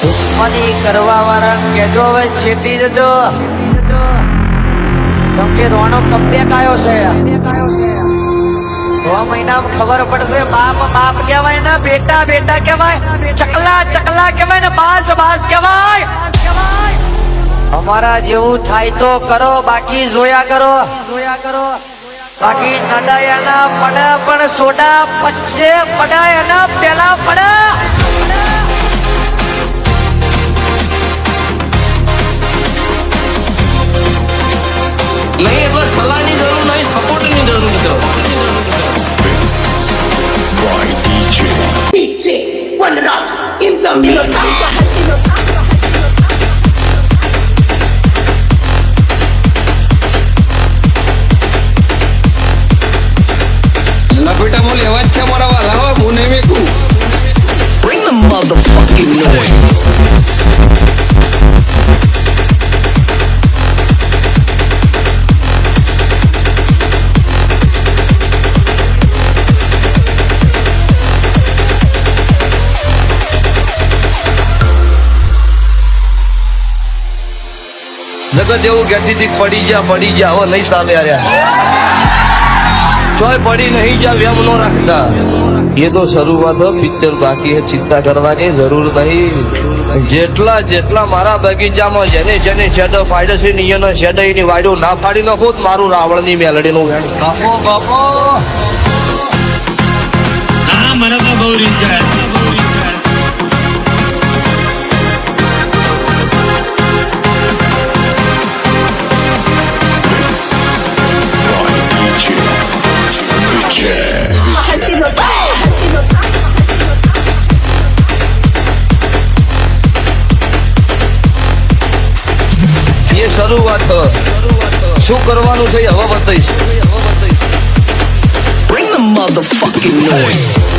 દુશ્મની કરવા વાળા કેજો હવે છેતી જજો કેમ કે રોનો કબ્બેક આવ્યો છે 6 મહિનામાં ખબર પડશે બાપ બાપ કહેવાય ને બેટા બેટા કહેવાય ચકલા ચકલા કહેવાય ને બાસ બાસ કહેવાય અમારા જેવું થાય તો કરો બાકી જોયા કરો બાકી નડાયાના પડે પણ સોડા પચ્ચે પડાયના પેલા પડે નહીં એટલે સલાહની જરૂર નહીં સપોર્ટની જરૂર મિત્રો DJ One Rock in the middle. લપેટા મોલ એવા જ છે મારા વાલા હવે હું નહીં મેકું. Bring the motherfucking noise. જગત એવું કહેતી હતી પડી જા હવે નહીં ચાલે ચોય પડી નહીં જા વેમ નો રાખતા એ તો શરૂઆત પિક્ચર બાકી હે ચિંતા કરવાની જરૂર નહીં જેટલા મારા બગીચામાં જેને શેડો ફાડે છે ને એનો શેડો એની વાડો ના ફાડી નાખો મારું રાવણની મેલડીનું વેણ બાપો હા મને તો બહુ રીચાર્જ શરૂઆત શું કરવાનું છે હવે બતાવીશ Bring the motherfucking noise.